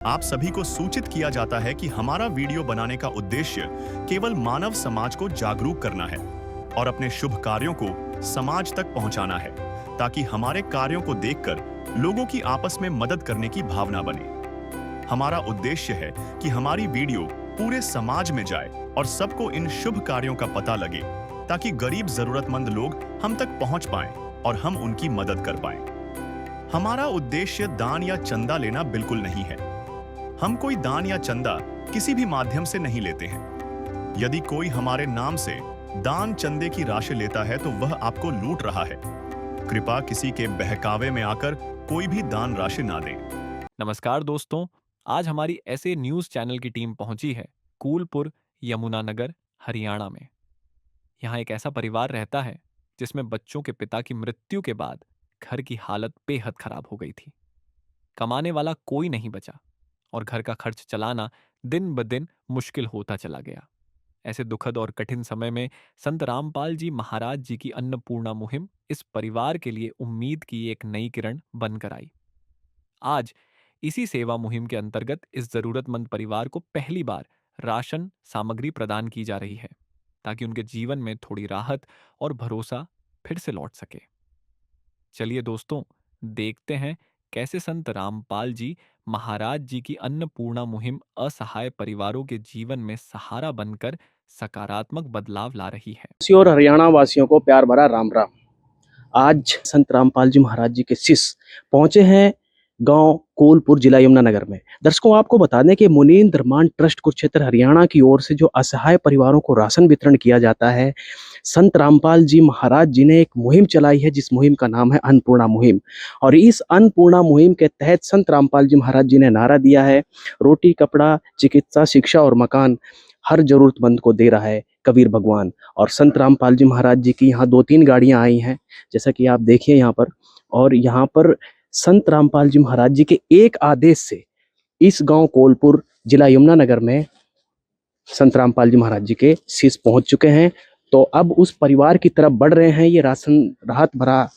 आप सभी को सूचित किया जाता है कि हमारा वीडियो बनाने का उद्देश्य केवल मानव समाज को जागरूक करना है और अपने शुभ कार्यों को समाज तक पहुंचाना है, ताकि हमारे कार्यों को देखकर लोगों की आपस में मदद करने की भावना बने। हमारा उद्देश्य है कि हमारी वीडियो पूरे समाज में जाए और सबको इन शुभ कार्यों का पता लगे, ताकि गरीब जरूरतमंद लोग हम तक पहुंच पाएं और हम उनकी मदद कर पाएं। हमारा उद्देश्य दान या चंदा लेना बिल्कुल नहीं है। हम कोई दान या चंदा किसी भी माध्यम से नहीं लेते हैं। यदि कोई हमारे नाम से दान चंदे की राशि लेता है तो वह आपको लूट रहा है। कृपया किसी के बहकावे में आकर कोई भी दान राशि ना दें। नमस्कार दोस्तों, आज हमारी ऐसे न्यूज़ चैनल की टीम पहुंची है कूलपुर, यमुनानगर, हरियाणा में। यहाँ एक ऐसा परिवार रहता है जिसमें बच्चों के पिता की मृत्यु के बाद घर की हालत बेहद खराब हो गई थी। कमाने वाला कोई नहीं बचा और घर का खर्च चलाना दिन ब दिन मुश्किल होता चला गया। ऐसे दुखद और कठिन समय में संत रामपाल जी महाराज जी की अन्नपूर्णा मुहिम इस परिवार के लिए उम्मीद की एक नई किरण बनकर आई। आज इसी सेवा मुहिम के अंतर्गत इस जरूरतमंद परिवार को पहली बार राशन सामग्री प्रदान की जा रही है, ताकि उनके जीवन में थोड़ी राहत और भरोसा फिर से लौट सके। चलिए दोस्तों, देखते हैं कैसे संत रामपाल जी महाराज जी की अन्नपूर्णा मुहिम असहाय परिवारों के जीवन में सहारा बनकर सकारात्मक बदलाव ला रही है। और हरियाणा वासियों को प्यार भरा राम राम। आज संत रामपाल जी महाराज जी के शिष्य पहुंचे हैं गांव कूलपुर, जिला यमुनानगर में। दर्शकों, आपको बता दें कि मुनीन धर्मान ट्रस्ट कुरुक्षेत्र हरियाणा की ओर से जो असहाय परिवारों को राशन वितरण किया जाता है, संत रामपाल जी महाराज जी ने एक मुहिम चलाई है, जिस मुहिम का नाम है अन्नपूर्णा मुहिम। और इस अन्नपूर्णा मुहिम के तहत संत रामपाल जी महाराज जी ने नारा दिया है, रोटी, कपड़ा, चिकित्सा, शिक्षा और मकान हर जरूरतमंद को दे रहा है कबीर भगवान। और संत रामपाल जी महाराज जी की यहाँ 2-3 गाड़ियां आई हैं, जैसा कि आप देखिए यहाँ पर। और यहाँ पर संत रामपाल जी महाराज जी के एक आदेश से इस गांव कोलपुर, जिला यमुनानगर में संत रामपाल जी महाराज जी के शिष्य पहुंच चुके हैं। तो अब उस परिवार की तरफ बढ़ रहे हैं, ये राशन राहत भरा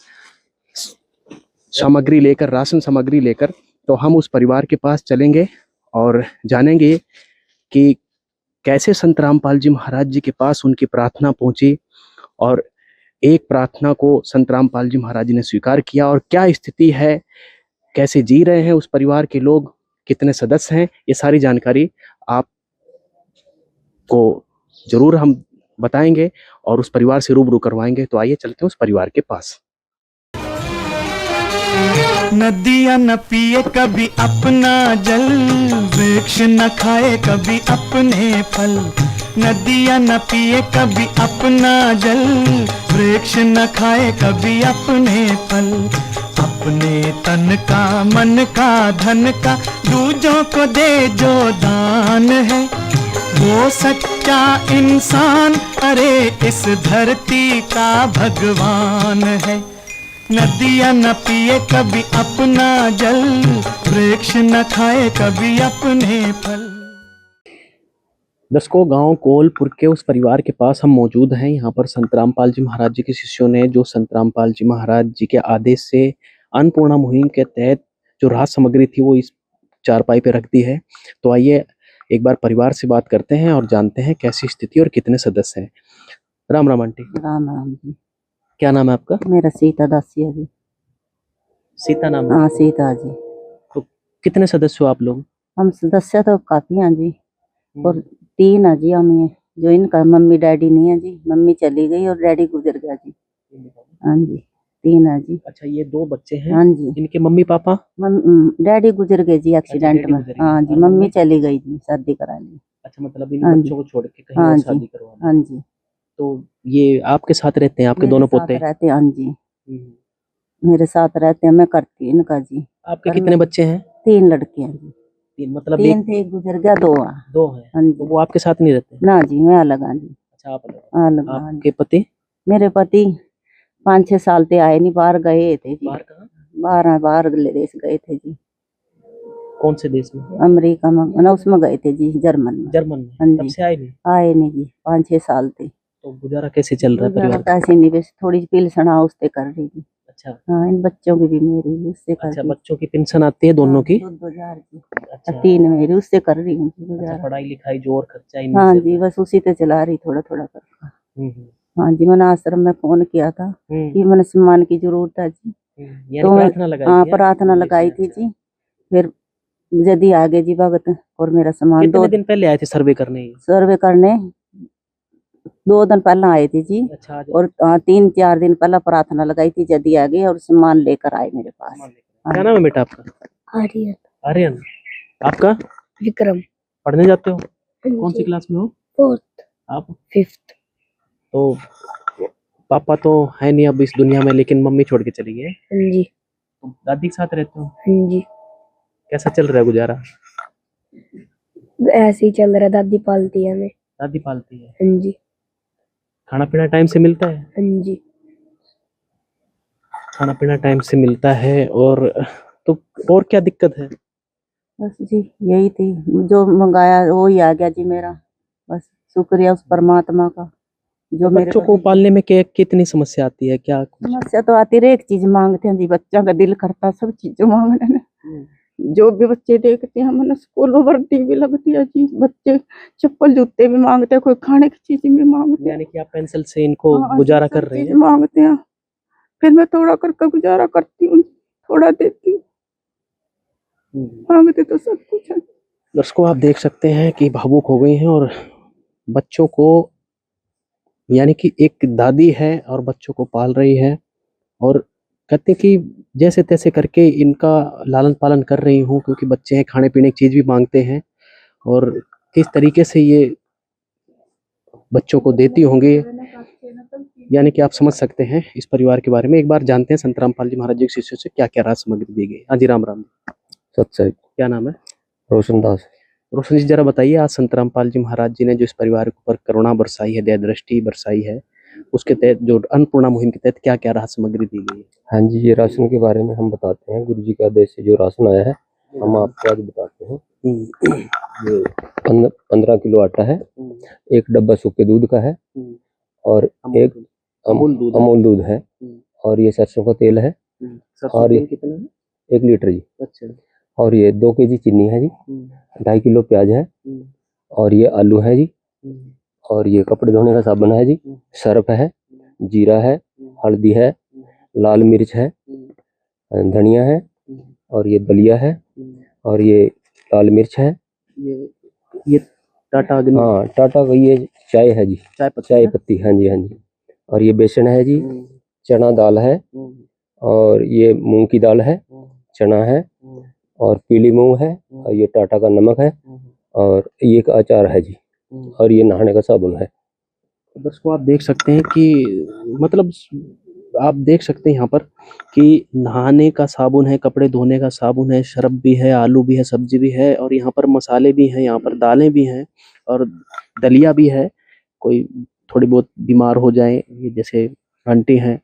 सामग्री लेकर, राशन सामग्री लेकर। तो हम उस परिवार के पास चलेंगे और जानेंगे कि कैसे संत रामपाल जी महाराज जी के पास उनकी प्रार्थना पहुंची और एक प्रार्थना को संत रामपाल जी महाराज जी ने स्वीकार किया, और क्या स्थिति है, कैसे जी रहे हैं उस परिवार के लोग, कितने सदस्य हैं, ये सारी जानकारी आपको जरूर हम बताएंगे और उस परिवार से रूबरू करवाएंगे। तो आइए चलते हैं उस परिवार के पास। नदियाँ न पिए कभी अपना जल, वृक्ष न खाए कभी अपने फल। नदियाँ न पिए कभी अपना जल, वृक्ष न खाए कभी अपने फल। अपने तन का, मन का, धन का दूजों को दे जो दान है, वो सच्चा इंसान, अरे इस धरती का भगवान है। नदियाँ न पिए कभी अपना जल, वृक्ष न खाए कभी अपने फल। दर्शकों, गांव कोलपुर के उस परिवार के पास हम मौजूद हैं। यहाँ पर संत रामपाल जी महाराज जी के शिष्यों ने, जो संत रामपाल जी महाराज जी के आदेश से अन्नपूर्णा मुहिम के तहत जो राहत सामग्री थी वो इस चारपाई पे रख दी है। तो आइए एक बार परिवार से बात करते हैं और जानते हैं कैसी स्थिति और कितने सदस्य हैं। राम राम आंटी। राम राम जी। क्या नाम है आपका? मेरा सीता दासी है जी। सीता नाम है? हाँ, सीता जी। तो कितने सदस्य हो आप लोग? हम सदस्य तो काफी हैं जी, और 3 है जी हम, ये जो इनका मम्मी डैडी नहीं है जी, मम्मी चली गई और डैडी गुजर गया जी। हाँ जी, 3 है जी। अच्छा, ये 2 बच्चे हैं? हाँ जी। इनके मम्मी पापा? डैडी गुजर गए जी एक्सीडेंट में। हाँ जी, मम्मी चली गई जी शादी कराने। अच्छा, मतलब इन बच्चों को छोड़ के कहीं और शादी करवाना? हाँ जी। तो ये आपके साथ रहते हैं, आपके दोनों पोते रहते हैं? हाँ जी, मेरे साथ रहते हैं, मैं करती हूँ इनका जी। आपके कितने बच्चे हैं? 3 लड़के हैं जी। 3 मतलब 3 थे, एक गुजर गया, 2 हैं। 2 हैं? हाँ जी। तो वो आपके साथ नहीं रहते? ना जी, मैं अलग हाँ जी। अच्छा, आप अलग? अलग। आपके पति? मेरे पति 5-6 साल से आए नहीं, बाहर गए थे जी। बाहर कहाँ? बाहर देश गए थे जी। कौन से देश में? अमेरिका में ना, उसमें गए थे जी, जर्मन में। जर्मन में? हाँ तब जी। से आए नहीं? आए नहीं जी, 5-6 साल थे। तो गुजारा कैसे चल रहा है परिवार का? कैसे नहीं, बस थोड़ी पिलसना उससे कर रही थी। अच्छा हाँ, इन बच्चों की भी मेरी उससे कर अच्छा, रही बच्चों की पेंशन आती है दोनों की? 2,000 की। अच्छा 3 मेरी उससे कर रही हूँ जी अच्छा, गुजारा। पढ़ाई लिखाई जो और खर्चा इन्हीं हाँ से जी, बस उसी पे चला रही थोड़ा थोड़ा कर। हम्म, हाँ जी, मैंने आश्रम में फोन किया था हम्म, कि मैंने सम्मान की जरूरत है जी। यानी तो मैं प्रार्थना लगाई हाँ थी, हाँ? प्रार्थना लगाई थी जी। फिर यदि आगे जी भगत और मेरा सामान कितने दिन पहले आए थे सर्वे करने? सर्वे करने 2 दिन पहले आए थे जी। अच्छा आज और 3-4 दिन पहले प्रार्थना लगाई थी, यदि आ गए और सामान लेकर आए मेरे पास। क्या नाम है बेटा आपका? आर्यन। आर्यन। आपका? विक्रम। पढ़ने जाते हो? कौन सी क्लास में हो? 4th। आप? 5th। तो पापा तो है नहीं अब इस दुनिया में, लेकिन मम्मी छोड़ के चली गई। हाँ जी। तो दादी के साथ रहते हो? हाँ जी। कैसा चल रहा है गुजारा? ऐसे ही चल रहा, दादी पालती है हमें। दादी पालती है? हाँ जी। खाना पीना टाइम से मिलता है? हाँ जी। खाना पीना टाइम से मिलता है। और तो और क्या दिक्कत है? बस जी यही थी, जो मंगाया वो ही आ गया जी मेरा। बस शुक्रिया उस परमात्मा का जो तो मेरे बच्चों को पालने में क्या कितनी समस्या आती है, क्या कुछ? समस्या तो आती रही, एक चीज मांगते हैं जी, बच्चा का दिल करता है सब चीजें मांगने में। जो भी बच्चे देखते हैं मैंने स्कूलों वर्दी भी लगती है जी, बच्चे चप्पल जूते भी मांगते हैं, कोई खाने की चीज भी मांगते हैं। यानी कि आप पेंसिल से इनको हाँ, गुजारा सब कर रहे चीज हैं? मांगते हैं। फिर मैं थोड़ा करके गुजारा करती हूँ, थोड़ा देती हूँ, मांगते तो सब कुछ है। दर्शकों आप देख सकते हैं कि भावुक हो गई हैं, और बच्चों को यानी कि एक दादी है और बच्चों को पाल रही है, और कहते हैं कि जैसे तैसे करके इनका लालन पालन कर रही हूँ, क्योंकि बच्चे हैं, खाने पीने की चीज भी मांगते हैं, और किस तरीके से ये बच्चों को देती होंगी, यानी कि आप समझ सकते हैं इस परिवार के बारे में। एक बार जानते हैं संत रामपाल जी महाराज जी के शिष्यों से क्या क्या राज सामग्री दी गई। हाँ जी, राम राम। सच्चाई। क्या नाम है? रोशन दास। रोशन जी जरा बताइए, आज संत रामपाल जी महाराज जी ने जो इस परिवार के ऊपर करुणा बरसाई है, दया दृष्टि बरसाई है, उसके तहत जो अन्नपूर्णा मुहिम के तहत क्या क्या राहत सामग्री दी गई है? हाँ जी, ये राशन के बारे में हम बताते हैं। गुरु जी के आदेश से जो राशन आया है हम आपको आज बताते हैं। ये 15 किलो आटा है, 1 डब्बा सूखे दूध का है, और एक अमूल दूध है, और ये सरसों का तेल है, और ये कितना है? 1 लीटर जी। अच्छा। और ये 2 केजी चीनी है जी, 2.5 किलो प्याज है, और ये आलू है जी, और ये कपड़े धोने का साबुन है जी, सर्फ है, जीरा है, हल्दी है, लाल मिर्च है, धनिया है, और ये दलिया है, और ये लाल मिर्च है। ये टाटा अग्नि? हाँ, टाटा का ये चाय है जी, चाय पत्ती। हाँ जी, हाँ जी। और ये बेसन है जी, चना दाल है, और ये मूंग की दाल है, चना है, और पीली मूंग है, और ये टाटा का नमक है, और ये एक अचार है जी, और ये नहाने का साबुन है। दर्शकों आप देख सकते हैं कि मतलब आप देख सकते हैं यहाँ पर कि नहाने का साबुन है, कपड़े धोने का साबुन है, शर्फ भी है, आलू भी है, सब्जी भी है, और यहाँ पर मसाले भी हैं, यहाँ पर दालें भी हैं, और दलिया भी है। कोई थोड़ी बहुत बीमार हो जाए, ये जैसे आंटी हैं,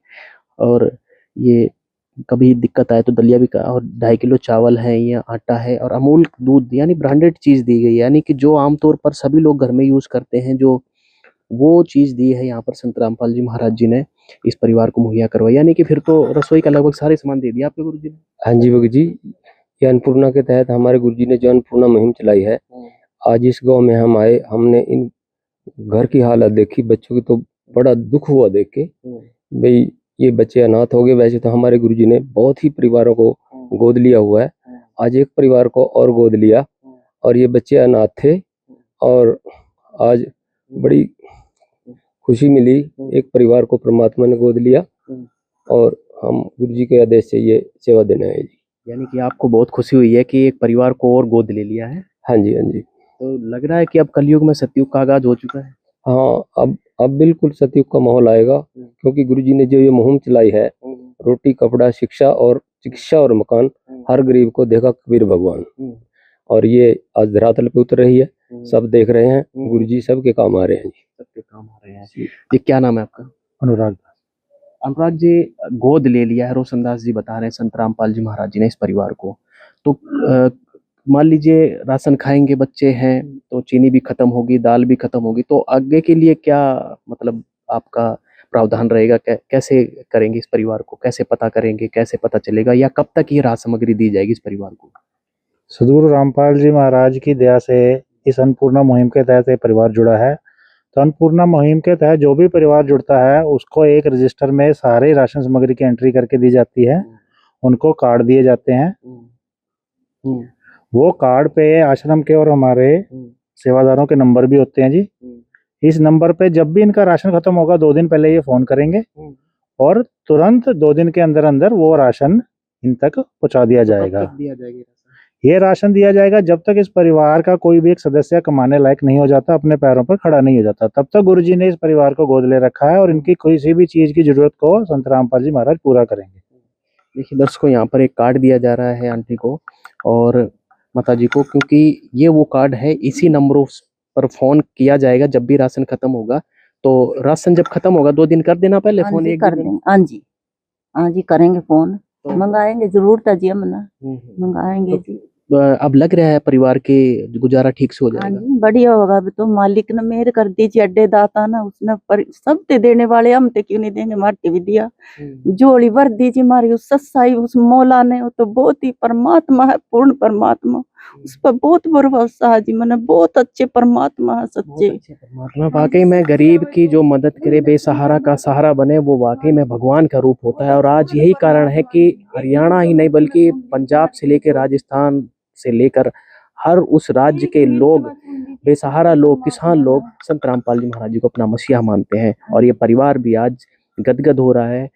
और ये कभी दिक्कत आए तो दलिया भी और 2.5 किलो चावल है, ये आटा है, और अमूल दूध, यानी ब्रांडेड चीज दी गई है, यानी कि जो आमतौर पर सभी लोग घर में यूज करते हैं, जो वो चीज दी है यहाँ पर संत रामपाल जी महाराज जी ने इस परिवार को मुहैया करवाई। यानी कि फिर तो रसोई का लगभग सारे सामान दे दिया आपके गुरु जी ने। हाँ जी भगत जी, ये अन्नपूर्णा के तहत हमारे गुरु जी ने जो अन्नपूर्णा मुहिम चलाई है, आज इस गांव में हम आए, हमने इन घर की हालत देखी बच्चों की, तो बड़ा दुख हुआ देख के, भाई ये बच्चे अनाथ हो गए। वैसे तो हमारे गुरु जी ने बहुत ही परिवारों को गोद लिया हुआ है, आज एक परिवार को और गोद लिया, और ये बच्चे अनाथ थे, और आज बड़ी खुशी मिली, एक परिवार को परमात्मा ने गोद लिया, और हम गुरु जी के आदेश से ये सेवा देने आए जी। यानी कि आपको बहुत खुशी हुई है कि एक परिवार को और गोद ले लिया है। हाँ जी, हाँ जी। तो लग रहा है कि अब कलयुग में सतयुग का आगाज हो चुका है। हाँ, अब बिल्कुल सतयुग का माहौल आएगा, क्योंकि गुरु जी ने जो ये मुहिम चलाई है, रोटी कपड़ा शिक्षा और चिकित्सा और मकान, हर गरीब को देखा कबीर भगवान, और ये आज धरातल पे उतर रही है, सब देख रहे हैं, गुरु जी सबके काम आ रहे हैं जी, सबके काम आ रहे हैं। ये क्या नाम है आपका? अनुराग। अनुराग जी, गोद ले लिया है, रोशन दास जी बता रहे हैं संत रामपाल जी महाराज जी ने इस परिवार को। तो मान लीजिए राशन खाएंगे, बच्चे हैं, तो चीनी भी खत्म होगी, दाल भी खत्म होगी, तो आगे के लिए क्या मतलब आपका प्रावधान रहेगा? कैसे करेंगे इस परिवार को, कैसे पता करेंगे, कैसे पता चलेगा, या कब तक ये राहत सामग्री दी जाएगी इस परिवार को? सदगुरु रामपाल जी महाराज की दया से इस अन्नपूर्णा मुहिम के तहत ये परिवार जुड़ा है। तो अन्नपूर्णा मुहिम के तहत जो भी परिवार जुड़ता है उसको एक रजिस्टर में सारे राशन सामग्री की एंट्री करके दी जाती है। उनको कार्ड दिए जाते हैं। वो कार्ड पे आश्रम के और हमारे सेवादारों के नंबर भी होते हैं जी। इस नंबर पे जब भी इनका राशन खत्म होगा 2 दिन पहले ये फोन करेंगे और तुरंत 2 दिन के अंदर अंदर वो राशन इन तक पहुंचा दिया जाएगा। ये राशन दिया जाएगा जब तक इस परिवार का कोई भी एक सदस्य कमाने लायक नहीं हो जाता, अपने पैरों पर खड़ा नहीं हो जाता, तब तक गुरुजी ने इस परिवार को गोद ले रखा है और इनकी किसी भी चीज की जरूरत को संत रामपाल जी महाराज पूरा करेंगे। देखिए दर्शकों, यहाँ पर एक कार्ड दिया जा रहा है आंटी को और माताजी को, क्योंकि ये वो कार्ड है। इसी नंबरों पर फोन किया जाएगा जब भी राशन खत्म होगा। तो राशन जब खत्म होगा 2 दिन कर देना पहले हाँ फोन, जी एक कर दिन में। देंगे। हाँ जी करेंगे फोन, तो- मंगाएंगे जरूर था जी, हमने हम्म। मंगाएंगे जी। अब लग रहा है परिवार के गुजारा ठीक से हो हाँ जाएगा। जी बढ़िया होगा। अभी तो मालिक ने मेहर कर दी जी, अड्डे दाता ना उसने पर सब ते देने वाले, हम ते क्यों नहीं देंगे, मारते भी दिया। जोड़ी भर दी जी हमारी उस सच्चाई उस मौला ने, वो तो बहुत ही परमात्मा है, पूर्ण परमात्मा, उस पर बहुत भरोसा है जी। मैंने बहुत अच्छे परमात्मा है, सच्चे परमात्मा वाकई में गरीब की जो मदद करे, बेसहारा का सहारा बने, वो वाकई में भगवान का रूप होता है। और आज यही कारण है कि हरियाणा ही नहीं बल्कि पंजाब से लेकर राजस्थान से लेकर हर उस राज्य के लोग, बेसहारा लोग, किसान लोग संत रामपाल जी महाराज जी को अपना मसीहा मानते हैं। और ये परिवार भी आज गदगद हो रहा है।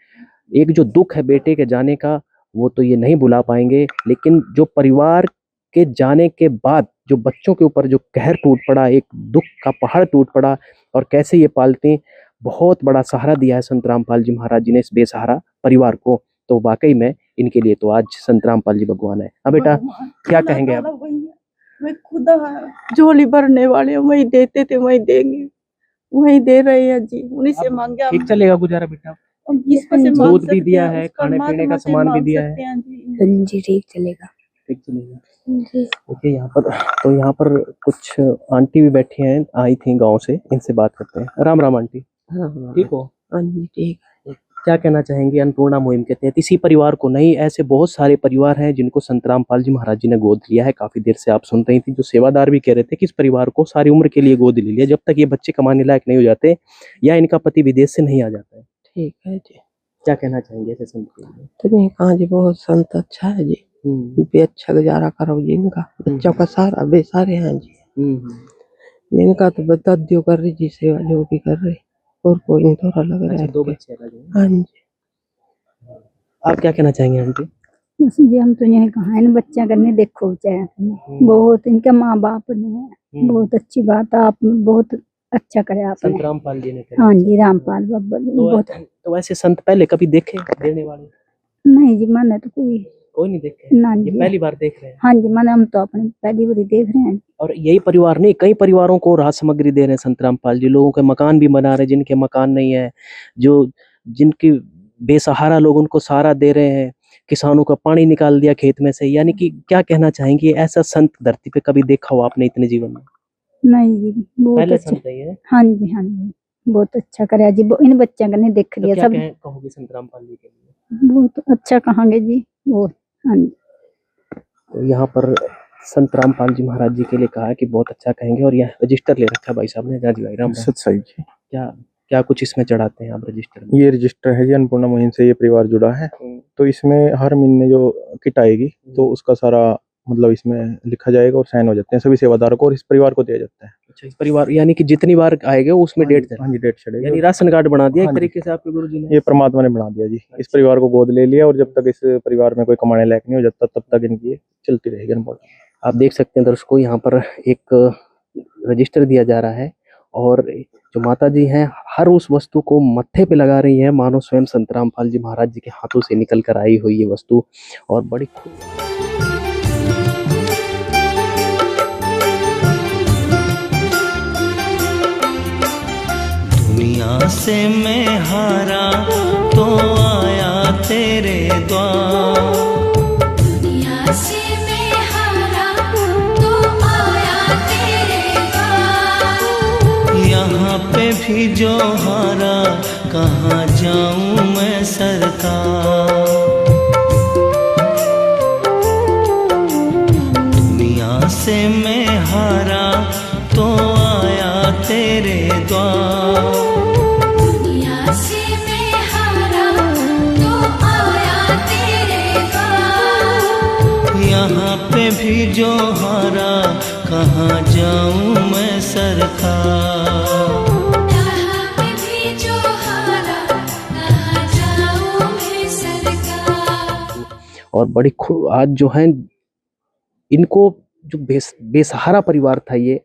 एक जो दुख है बेटे के जाने का, वो तो ये नहीं भुला पाएंगे, लेकिन जो परिवार के जाने के बाद जो बच्चों के ऊपर जो कहर टूट पड़ा, एक दुख का पहाड़ टूट पड़ा, और कैसे ये पालते, बहुत बड़ा सहारा दिया है संत रामपाल जी महाराज जी ने इस बेसहारा परिवार को। तो वाकई में इनके लिए तो आज संत रामपाल जी भगवान है। अब बेटा क्या कहेंगे आप? मैं खुदा झोली भरने वाले वही देते थे, वही देंगे, वही दे रहे हैं जी। उन्हीं से मांगे ठीक चलेगा गुजारा बेटा? दूध भी दिया है, खाने पीने का सामान भी दिया है। जी ठीक चलेगा। ठीक चलेगा। देखिए यहाँ पर तो यहाँ पर कुछ आंटी भी बैठी हैं, आई थी गांव से, इनसे बात करते हैं। राम राम आंटी, ठीक हो? हाँ जी ठीक। क्या कहना चाहेंगे अन्नपूर्णा मुहिम के तहत इसी परिवार को नहीं, ऐसे बहुत सारे परिवार हैं जिनको संत रामपाल जी महाराज जी ने गोद लिया है? काफी देर से आप सुन रही थी, जो सेवादार भी कह रहे थे कि इस परिवार को सारी उम्र के लिए गोद ले लिया, जब तक ये बच्चे कमाने लायक नहीं हो जाते या इनका पति विदेश से नहीं आ जाता है। ठीक है जी। क्या कहना चाहेंगे ऐसे संत के लिए? तो नहीं कहा जी, बहुत संत अच्छा है जी, भी अच्छा गुजारा करो जी। इनका बच्चों का सारा बेसारे हैं जी। इनका तो बता दियो कर रही जी, सेवा जो भी कर रही, और कोई नहीं थोड़ा लग रहा है। 2 बच्चे अलग हैं। हाँ जी। आप क्या कहना चाहेंगे आंटी? बस जी हम तो यही कहा है, बच्चा करने देखो चाहे बहुत इनके माँ बाप ने बहुत अच्छी बात है, आप बहुत अच्छा करे आपने। संत रामपाल जी ने कहा। हाँ जी रामपाल बाबा जी बहुत। तो वैसे संत पहले कभी देखे देने वाले? नहीं जी मैंने तो कोई नहीं देखे। ना ये जी। पहली बार देख रहे हैं? हाँ जी मैंने, हम तो अपने पहली बार देख रहे हैं। और यही परिवार नहीं, कई परिवारों को राहत सामग्री दे रहे हैं संत रामपाल जी। लोगों के मकान भी बना रहे, जिनके मकान नहीं है, जो जिनकी बेसहारा लोग, उनको सहारा दे रहे हैं। किसानों का पानी निकाल दिया खेत में से। यानी कि क्या कहना चाहेंगे, ऐसा संत धरती पे कभी देखा हो आपने इतने जीवन में? नहीं जी बहुत पहले अच्छा। संत है? हाँ जी हाँ जी बहुत अच्छा करे जी। इन बच्चा करने देख तो लिया क्या सब, कहोगे संत रामपाल जी के लिए? बहुत अच्छा कहांगे जी बहुत। हाँ जी तो यहाँ पर संत रामपाल जी महाराज जी के लिए कहा है कि बहुत अच्छा कहेंगे। और यहाँ रजिस्टर ले रखा है भाई साहब ने। जाजी भाई राम राम। सच्चाई जी। क्या क्या कुछ इसमें चढ़ाते हैं आप रजिस्टर में? ये रजिस्टर है जी, अन्नपूर्णा मुहिम से ये परिवार जुड़ा है। तो इसमें हर महीने जो किट आएगी तो उसका सारा मतलब इसमें लिखा जाएगा और साइन हो जाते हैं सभी सेवादारों को, और इस परिवार को दिया जाता है। अच्छा, इस परिवार यानी कि जितनी बार आएगा उसमें डेट हाँ जी डेट चढ़ेगी। यानी राशन कार्ड बना दिया एक हाँ जी। तरीके से आपके गुरुजी ने? ये परमात्मा ने बना दिया जी। इस परिवार को गोद ले लिया और जब तक इस परिवार में कोई कमाने लायक नहीं हो जाता तब तक इनकी ये चलती रहेगी अन्नपूर्णा। आप देख सकते हैं दर्शकों, यहाँ पर एक रजिस्टर दिया जा रहा है और जो माता जी हैं हर उस वस्तु को मत्थे पे लगा रही हैं, मानो स्वयं संत रामपाल जी महाराज जी के हाथों से निकल कर आई हुई ये वस्तु। और बड़ी दुनिया से मैं हारा तो आया तेरे द्वार, दुनिया से मैं हारा तो आया तेरे द्वार। यहाँ पे भी जो हारा कहाँ जाऊं मैं सरकार। दुनिया से मैं हारा तो आया तेरे द्वार। दुनिया से मैं हारा तो आया तेरे द्वार। यहाँ पे भी जो हारा कहाँ जाऊं मैं सरकार। यहाँ पे भी जो हारा कहाँ जाऊं मैं सरकार। और बड़ी आज जो है इनको जो बेसहारा परिवार था ये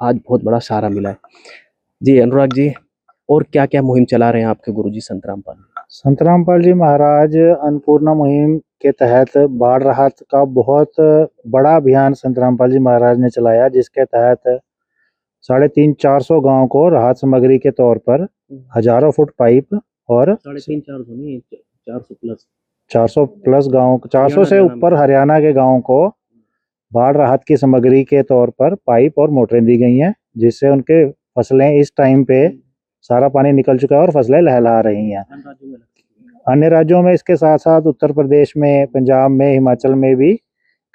आज बहुत बड़ा सहारा मिला है। जी अनुराग जी, और क्या क्या मुहिम चला रहे हैं आपके गुरुजी संत रामपाल? संत रामपाल जी महाराज अन्नपूर्णा मुहिम के तहत बाढ़ राहत का बहुत बड़ा अभियान संत रामपाल जी महाराज ने चलाया, जिसके तहत 350-400 गांव को राहत सामग्री के तौर पर हजारों फुट पाइप और 350-400 नहीं 400 प्लस 400 प्लस गाँव 400 से ऊपर हरियाणा के गाँव को बाढ़ राहत की सामग्री के तौर पर पाइप और मोटरें दी गई हैं, जिससे उनके फसलें इस टाइम पे सारा पानी निकल चुका है और फसलें लहलहा रही हैं। अन्य राज्यों में इसके साथ साथ उत्तर प्रदेश में, पंजाब में, हिमाचल में भी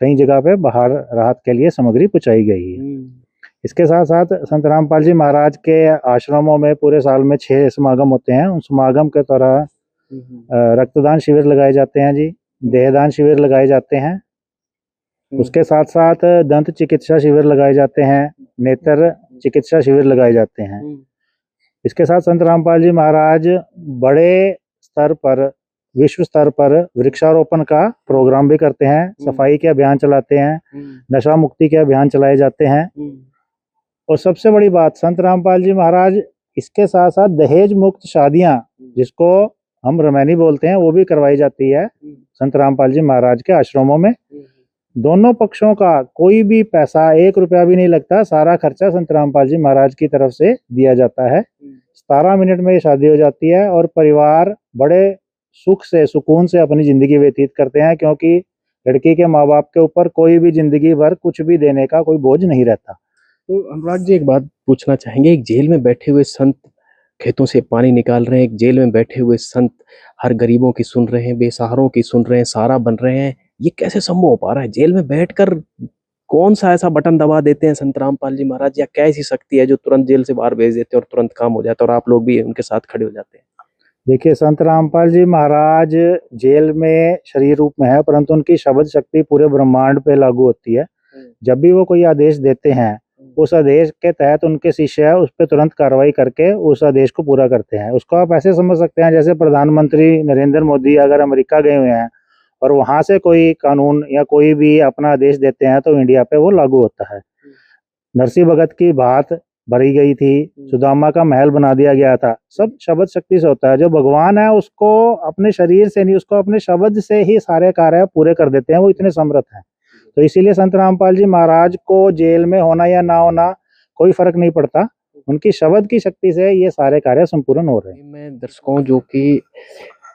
कई जगह पे बाढ़ राहत के लिए सामग्री पहुंचाई गई है। इसके साथ साथ संत रामपाल जी महाराज के आश्रमों में पूरे साल में 6 समागम होते हैं। उन समागम के दौरान रक्तदान शिविर लगाए जाते हैं जी, देहदान शिविर लगाए जाते हैं। उसके साथ साथ दंत चिकित्सा शिविर लगाए जाते हैं, नेत्र चिकित्सा शिविर लगाए जाते हैं। इसके साथ संत रामपाल जी महाराज बड़े स्तर पर, विश्व स्तर पर वृक्षारोपण का प्रोग्राम भी करते हैं, सफाई के अभियान चलाते हैं, नशा मुक्ति के अभियान चलाए जाते हैं। और सबसे बड़ी बात, संत रामपाल जी महाराज इसके साथ साथ दहेज मुक्त शादियां, जिसको हम रमैनी बोलते हैं, वो भी करवाई जाती है संत रामपाल जी महाराज के आश्रमों में। दोनों पक्षों का कोई भी पैसा 1 रुपया भी नहीं लगता, सारा खर्चा संत रामपाल जी महाराज की तरफ से दिया जाता है। 17 मिनट में ये शादी हो जाती है और परिवार बड़े सुख से, सुकून से अपनी जिंदगी व्यतीत करते हैं, क्योंकि लड़की के माँ बाप के ऊपर कोई भी जिंदगी भर कुछ भी देने का कोई बोझ नहीं रहता। तो अनुराग जी एक बात पूछना चाहेंगे, एक जेल में बैठे हुए संत खेतों से पानी निकाल रहे हैं, एक जेल में बैठे हुए संत हर गरीबों की सुन रहे हैं, बेसहारों की सुन रहे हैं, सहारा बन रहे हैं, ये कैसे संभव हो पा रहा है? जेल में बैठकर कौन सा ऐसा बटन दबा देते हैं संत रामपाल जी महाराज, या क्या ऐसी शक्ति है जो तुरंत जेल से बाहर भेज देते हैं और तुरंत काम हो जाता है और आप लोग भी उनके साथ खड़े हो जाते हैं? देखिए, संत रामपाल जी महाराज जेल में शरीर रूप में है, परंतु उनकी शब्द शक्ति पूरे ब्रह्मांड पे लागू होती है। जब भी वो कोई आदेश देते हैं, उस आदेश के तहत उनके शिष्य उस पर तुरंत कार्रवाई करके उस आदेश को पूरा करते हैं। उसको आप ऐसे समझ सकते हैं जैसे प्रधानमंत्री नरेंद्र मोदी अगर अमेरिका गए हुए हैं और वहां से कोई कानून या कोई भी अपना आदेश देते हैं तो इंडिया पे वो लागू होता है। नरसिंह भगत की बात भरी गई थी, सुदामा का महल बना दिया गया था, सब शब्द शक्ति से होता है। जो भगवान है उसको अपने शरीर से नहीं, उसको अपने शब्द से ही सारे कार्य पूरे कर देते हैं, वो इतने समर्थ हैं। तो इसीलिए संत रामपाल जी महाराज को जेल में होना या ना होना कोई फर्क नहीं पड़ता, उनकी शब्द की शक्ति से ये सारे कार्य संपूर्ण हो रहे हैं। मैं दर्शकों, जो कि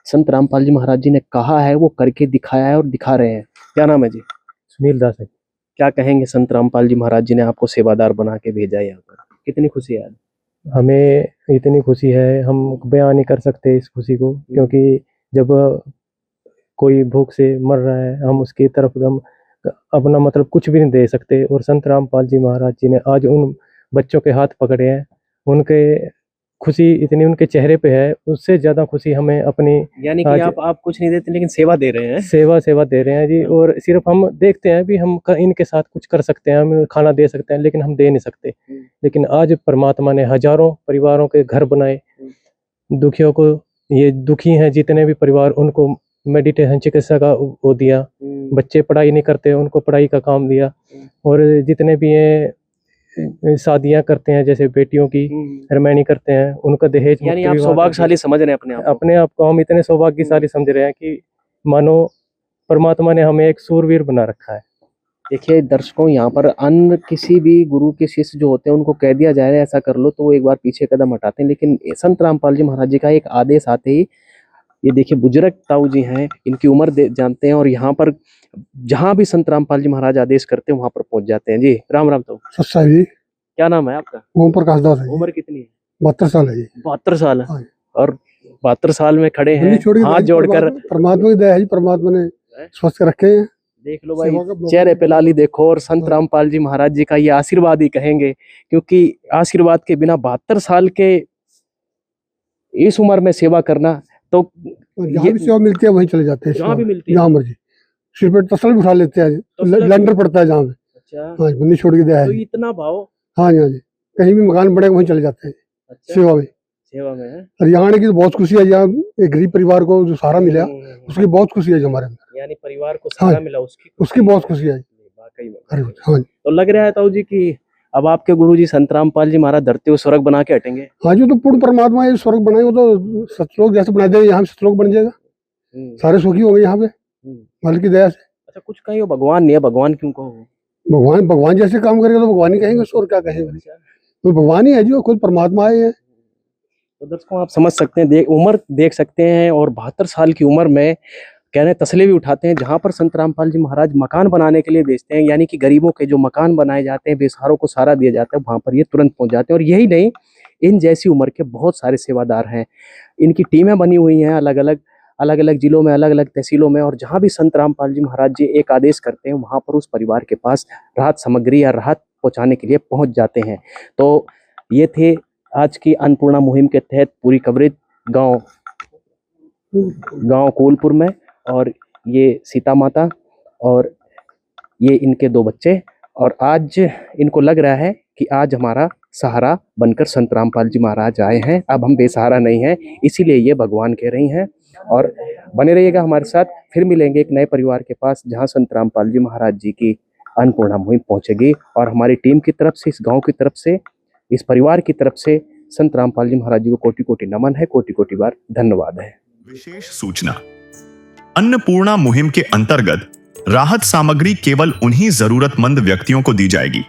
संत रामपाल जी महाराज जी ने कहा है वो करके दिखाया है और दिखा रहे हैं। क्या नाम है जी? सुनील दास है। क्या कहेंगे, संत रामपाल जी महाराज जी ने आपको सेवादार बना के भेजा है यहाँ पर, कितनी खुशी है? हमें इतनी खुशी है, हम बयान नहीं कर सकते इस खुशी को, क्योंकि जब कोई भूख से मर रहा है हम उसकी तरफ हम अपना मतलब कुछ भी नहीं दे सकते। और संत रामपाल जी महाराज जी ने आज उन बच्चों के हाथ पकड़े हैं, उनके खुशी इतनी उनके चेहरे पे है, उससे ज्यादा खुशी हमें अपनी, यानी कि आप कुछ नहीं देते लेकिन सेवा दे रहे हैं। सेवा दे रहे हैं जी। और सिर्फ हम देखते हैं भी हम इनके साथ कुछ कर सकते हैं, हम खाना दे सकते हैं, लेकिन हम दे नहीं सकते। लेकिन आज परमात्मा ने हजारों परिवारों के घर बनाए, दुखियों को, ये दुखी हैं जितने भी परिवार, उनको मेडिटेशन चिकित्सा का वो दिया, बच्चे पढ़ाई नहीं करते उनको पढ़ाई का काम दिया, और जितने भी ये शादियां करते हैं जैसे बेटियों की रमैनी करते हैं उनका दहेज, यानी आप सौभाग्यशाली समझ रहे हैं अपने आप को हम इतने सौभाग्यशाली समझ रहे हैं कि मानो परमात्मा ने हमें एक सूरवीर बना रखा है। देखिए दर्शकों, यहाँ पर अन्य किसी भी गुरु के शिष्य जो होते हैं उनको कह दिया जाए ऐसा कर लो तो वो एक बार पीछे कदम हटाते हैं, लेकिन संत रामपाल जी महाराज जी का एक आदेश आते ही, ये देखिए बुजुर्ग ताऊ जी हैं, इनकी उम्र जानते हैं और यहाँ पर जहाँ भी संत रामपाल जी महाराज आदेश करते हैं वहां पर पहुंच जाते हैं। जी राम राम ताऊ। सच्चा जी। क्या नाम है आपका? ओम प्रकाश दास है। उम्र कितनी है? 72 साल है जी। 72 साल है। और 72 साल में खड़े बंदी हैं छोड़ के हाथ भाई, जोड़कर। परमात्मा की दया है जी, परमात्मा ने स्वस्थ रखे हैं। देख लो भाई, सेवा का मौका चेहरे पे लाली देखो, और संत रामपाल जी महाराज जी का ये आशीर्वाद ही कहेंगे, क्योंकि आशीर्वाद के बिना 72 साल के इस उम्र में सेवा करना, तो और जहाँ भी सेवा मिलती है वहीं चले जाते हैं। जहाँ भी मिलती है। जहाँ मर्जी सिर पे तसल भी उठा लेते हैं, तसला- लैंडर पड़ता है जहाँ पे। अच्छा, हाँ जी, बंदी छोड़ के दया है तो जी। इतना भाव। हाँ जी, हाँ जी, कहीं भी मकान बनेगा वहीं चले जाते हैं अच्छा, सेवा में। सेवा में है। और यहाँ आने की तो बहुत खुशी है, यहाँ एक गरीब परिवार को जो सहारा मिला उसकी बहुत खुशी है जी हमारे अंदर, यानी परिवार को सहारा मिला, उसकी बहुत खुशी है। वाकई में। अरे हाँ जी, तो लग रहा है ताऊ जी कि अब आपके गुरु जी संत रामपाल जी महाराज धरती को स्वर्ग बना के हटेंगे। हाँ जी, तो पूर्ण परमात्मा ये स्वर्ग बनाए, वो तो सतलोक जैसे बना देंगे, यहाँ भी सतलोक बन जाएगा, सारे सुखी होंगे यहाँ पे मालिक की दया से। अच्छा, कुछ कहीं वो भगवान नहीं है, भगवान क्यों कहो? भगवान जैसे काम करेगा तो भगवान ही कहेंगे, और क्या कहेंगे, तो भगवान ही है जी, वो खुद परमात्मा है। तो दर्शकों आप समझ सकते हैं, उम्र देख सकते हैं, और 72 साल की उम्र में कहने तसले भी उठाते हैं। जहाँ पर संत रामपाल जी महाराज मकान बनाने के लिए भेजते हैं, यानी कि गरीबों के जो मकान बनाए जाते हैं, बेसहारों को सहारा दिया जाता है, वहाँ पर ये तुरंत पहुँच जाते हैं। और यही नहीं, इन जैसी उम्र के बहुत सारे सेवादार हैं, इनकी टीमें बनी हुई हैं अलग अलग जिलों में, अलग अलग तहसीलों में, और जहाँ भी संत रामपाल जी महाराज जी एक आदेश करते हैं, वहाँ पर उस परिवार के पास राहत सामग्री या राहत पहुँचाने के लिए पहुँच जाते हैं। तो ये थे आज की अन्नपूर्णा मुहिम के तहत पूरी कवरेज गांव कोलपुर में, और ये सीता माता और ये इनके 2 बच्चे, और आज इनको लग रहा है कि आज हमारा सहारा बनकर संत रामपाल जी महाराज आए हैं, अब हम बेसहारा नहीं हैं, इसीलिए ये भगवान कह रही हैं। और बने रहिएगा हमारे साथ, फिर मिलेंगे एक नए परिवार के पास जहां संत रामपाल जी महाराज जी की अन्नपूर्णा मुहिम पहुंचेगी। और हमारी टीम की तरफ से, इस गांव की तरफ से, इस परिवार की तरफ से संत रामपाल जी महाराज जी को कोटि कोटि नमन है, कोटि कोटि बार धन्यवाद है। विशेष सूचना, अन्नपूर्णा मुहिम के अंतर्गत राहत सामग्री केवल उन्हीं जरूरतमंद व्यक्तियों को दी जाएगी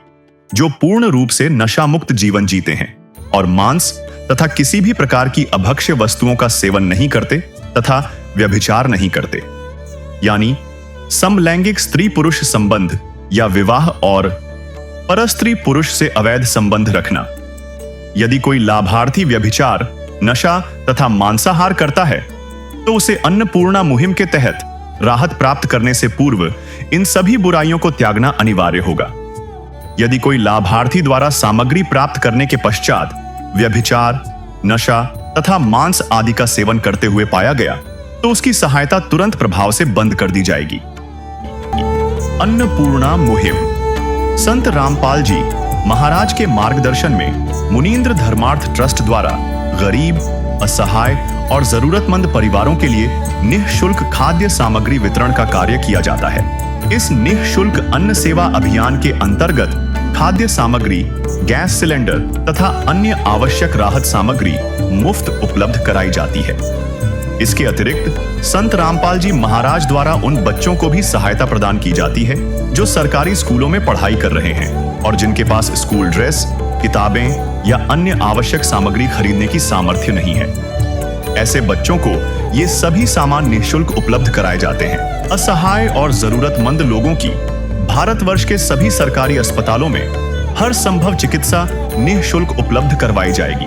जो पूर्ण रूप से नशा मुक्त जीवन जीते हैं और मांस तथा किसी भी प्रकार की अभक्ष्य वस्तुओं का सेवन नहीं करते तथा व्यभिचार नहीं करते, यानी समलैंगिक स्त्री पुरुष संबंध या विवाह और परस्त्री पुरुष से अवैध संबंध रखना। यदि कोई लाभार्थी व्यभिचार, नशा तथा मांसाहार करता है तो उसे अन्नपूर्णा मुहिम के तहत राहत प्राप्त करने से पूर्व इन सभी बुराइयों को त्यागना अनिवार्य होगा। यदि कोई लाभार्थी द्वारा सामग्री प्राप्त करने के पश्चात व्यभिचार, नशा तथा मांस आदि का सेवन करते हुए पाया गया तो उसकी सहायता तुरंत प्रभाव से बंद कर दी जाएगी। अन्नपूर्णा मुहिम संत रामपाल जी महाराज के मार्गदर्शन में मुनींद्र धर्मार्थ ट्रस्ट द्वारा गरीब, असहाय और जरूरतमंद परिवारों के लिए निःशुल्क खाद्य सामग्री वितरण का कार्य किया जाता है। इस निःशुल्क अन्न सेवा अभियान के अंतर्गत खाद्य सामग्री, गैस सिलेंडर तथा अन्य आवश्यक राहत सामग्री मुफ्त उपलब्ध कराई जाती है। इसके अतिरिक्त संत रामपाल जी महाराज द्वारा उन बच्चों को भी सहायता प्रदान की जाती है जो सरकारी स्कूलों में पढ़ाई कर रहे हैं और जिनके पास स्कूल ड्रेस, किताबें या अन्य आवश्यक सामग्री खरीदने की सामर्थ्य नहीं है। ऐसे बच्चों को ये सभी सामान निःशुल्क उपलब्ध कराए जाते हैं। असहाय और जरूरतमंद लोगों की भारतवर्ष के सभी सरकारी अस्पतालों में हर संभव चिकित्सा निःशुल्क उपलब्ध करवाई जाएगी,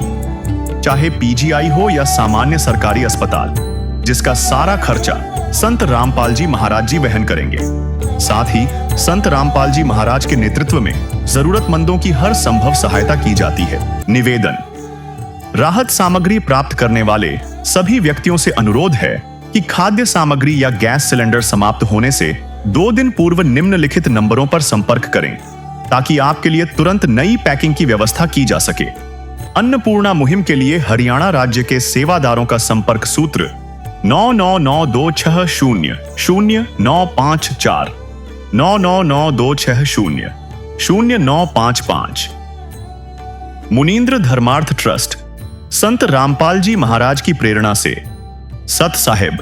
चाहे पीजीआई हो या सामान्य सरकारी अस्पताल, जिसका सारा खर्चा संत रामपाल जी महाराज जी वहन करेंगे। साथ ही संत रामपाल जी महाराज के नेतृत्व में जरूरतमंदों की हर संभव सहायता की जाती है। निवेदन, राहत सामग्री प्राप्त करने वाले सभी व्यक्तियों से अनुरोध है कि खाद्य सामग्री या गैस सिलेंडर समाप्त होने से 2 दिन पूर्व निम्नलिखित नंबरों पर संपर्क करें ताकि आपके लिए तुरंत नई पैकिंग की व्यवस्था की जा सके। अन्नपूर्णा मुहिम के लिए हरियाणा राज्य के सेवादारों का संपर्क सूत्र 9992600954 9992600955। मुनींद्र धर्मार्थ ट्रस्ट संत रामपाल जी महाराज की प्रेरणा से सत साहिब